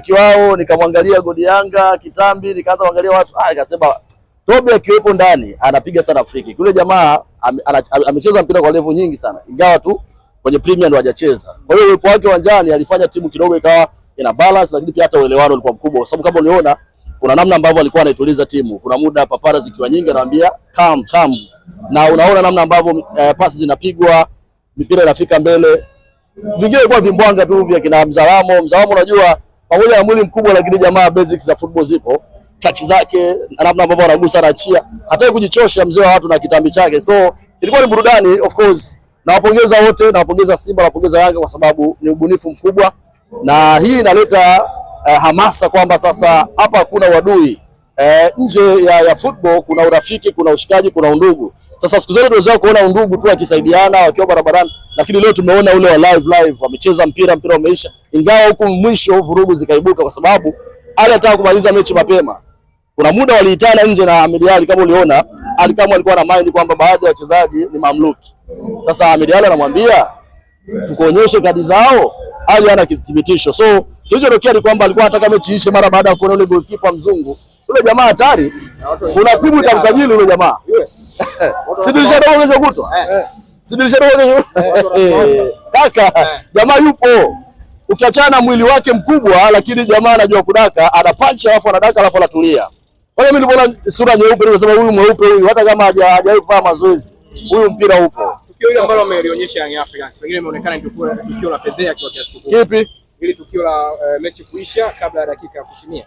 beki wao, nikamwangalia Godi Yanga kitambi, nikaanza kuangalia watu, nikasema Tobi akiwepo ndani anapiga sana free kick. Yule jamaa amecheza mpira kwa level nyingi sana, ingawa tu kwenye Premier ndo hajacheza. Kwa hiyo uwepo wake uwanjani alifanya timu kidogo ikawa ina balance, lakini pia hata uelewano ulikuwa mkubwa, kwa sababu kama uliona kuna namna ambavyo alikuwa anaituliza timu. Kuna muda papara zikiwa nyingi anamwambia calm, na unaona namna ambavyo pasi zinapigwa, mipira inafika mbele. Vingine kwa vimbwanga tu vya kina Mzalamo, unajua pamoja na mwili mkubwa, lakini jamaa basics za football zipo, touch zake, namna ambavyo anagusa anachia, hataki kujichosha mzee wa watu na kitambi chake. So ilikuwa ni burudani of course. Nawapongeza wote, nawapongeza Simba, nawapongeza Yanga kwa sababu ni ubunifu mkubwa, na hii inaleta hamasa kwamba sasa hapa hakuna uadui. Nje ya football kuna urafiki, kuna ushikaji, kuna undugu. Sasa siku zote tunaweza kuona undugu tu akisaidiana wakiwa barabarani, lakini leo tumeona ule wa live wamecheza mpira umeisha, ingawa huku mwisho vurugu zikaibuka kwa sababu alitaka kumaliza mechi mapema. Kuna muda waliitana nje na Ahmed Ally, kama uliona kama alikuwa na mind kwamba baadhi ya wachezaji ni mamluki. Sasa Ahmed Ally anamwambia tukuonyeshe kadi zao, Ally hana kithibitisho. So kilichotokea ni kwamba alikuwa anataka mechi ishe mara baada ya kuona yule goalkeeper mzungu. Yule jamaa hatari. Kuna timu itamsajili yule jamaa. Sidilisha dogo kesho kutwa. Sidilisha dogo kesho. Kaka, jamaa yupo. Ukiachana na mwili wake mkubwa, lakini jamaa anajua kudaka, anapancha alafu anadaka alafu anatulia. Kwa hiyo mimi nilipoona sura nyeupe nilisema huyu mweupe huyu, hata kama hajawahi kufanya mazoezi, huyu mpira upo. Tukio hili ambalo amelionyesha Young Africans pengine imeonekana ndio tukio la fedheha kwa kiasi kikubwa. Kipi? Ili tukio la mechi kuisha kabla ya dakika kutimia.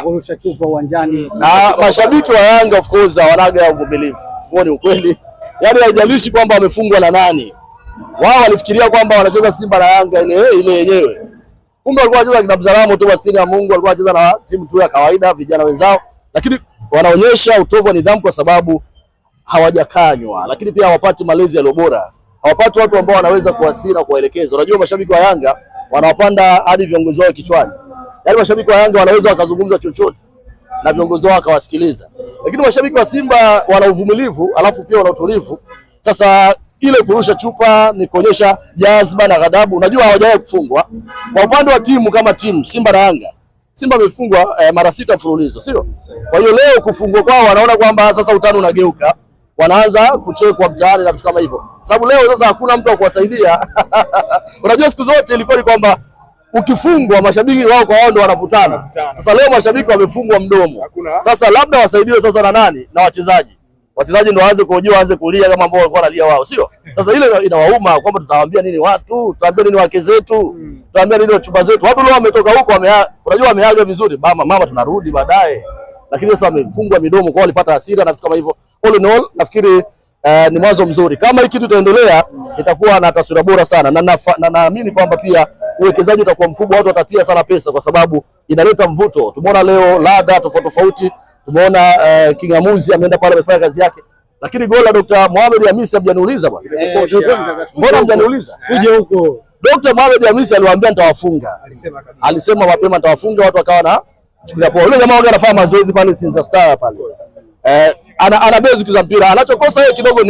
Kurusha chupa uwanjani. Mashabiki wa Yanga of course wanaga uvumilivu. Huo ni ukweli. Yaani haijalishi kwamba wamefungwa na nani. Wao walifikiria kwamba wanacheza Simba na Yanga ile yenyewe. Kumbe walikuwa wanacheza kina Mzalamo tu wasini ya Mungu, walikuwa wanacheza na timu tu ya kawaida vijana wenzao, lakini wanaonyesha utovu wa nidhamu kwa sababu hawajakanywa, lakini pia hawapati malezi yaliyo bora. Hawapati watu ambao wanaweza kuwasili na kuwaelekeza. Unajua mashabiki wa Yanga wanawapanda hadi viongozi wao kichwani. Yaani mashabiki wa Yanga wanaweza wakazungumza chochote na viongozi wao akawasikiliza. Lakini mashabiki wa Simba wana uvumilivu, alafu pia wana utulivu. Sasa ile kurusha chupa ni kuonyesha jazba na ghadhabu. Unajua hawajawahi kufungwa. Kwa upande wa timu kama timu Simba na Yanga, Simba amefungwa mara 6 mfululizo, sio? Kwa hiyo leo kufungwa kwao wanaona kwamba sasa utani unageuka. Wanaanza kuchekwa mtaani na vitu kama hivyo. Sababu leo sasa hakuna mtu wa kuwasaidia. Unajua siku zote ilikuwa ni kwamba ukifungwa mashabiki wao kwa wao ndio wanavutana. Sasa leo mashabiki wamefungwa mdomo. Sasa labda wasaidiwe sasa na nani? Na wachezaji. Wachezaji ndio waanze kuhojiwa, waanze kulia kama ambao walikuwa wanalia wao, sio? Sasa ile inawauma kwamba tutawaambia nini watu? Tutawaambia nini wake zetu? Tutawaambia nini wachumba zetu? Watu leo wametoka huko unajua wameaga vizuri. Mama tunarudi baadaye. Lakini sasa wamefungwa midomo kwa walipata hasira na vitu kama hivyo. All in all nafikiri ni mwanzo mzuri. Kama hiki kitu itaendelea itakuwa na taswira bora sana, na naamini kwamba pia uwekezaji utakuwa mkubwa, watu watatia sana pesa kwa sababu inaleta mvuto. Tumeona leo ladha tofauti. Tumeona Kingamuzi ameenda pale amefanya kazi yake. Lakini goli la Dr. Mohamed Hamisi hamjaniuliza bwana. Mbona hamjaniuliza? Uje huko. Dr. Mohamed Hamisi aliwaambia nitawafunga. Alisema mapema nitawafunga, watu wakawa na chukulia poa. Yule jamaa anaanza mazoezi pale Sinza Star pale. Ana basic za mpira. Anachokosa yeye kidogo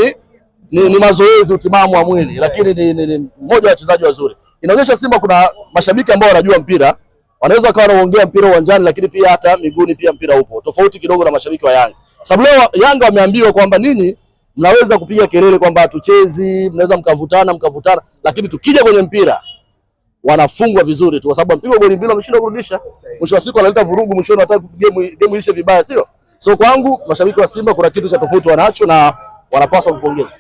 ni mazoezi, utimamu wa mwili, lakini ni mmoja wa wachezaji wazuri. Inaonyesha Simba kuna mashabiki ambao wanajua mpira, wanaweza kawa wanaongea mpira uwanjani, lakini pia hata miguuni pia mpira upo. Tofauti kidogo na mashabiki wa Yanga. Sababu leo Yanga wameambiwa kwamba ninyi mnaweza kupiga kelele kwamba hatuchezi, mnaweza mkavutana, lakini tukija kwenye mpira wanafungwa vizuri tu kwa sababu mpigwa goli mbili wameshindwa kurudisha. Mwisho wa siku analeta vurugu, mwishoni wanataka game ishe vibaya, sio? So kwangu mashabiki wa Simba kuna kitu cha tofauti wanacho na wanapaswa kupongezwa.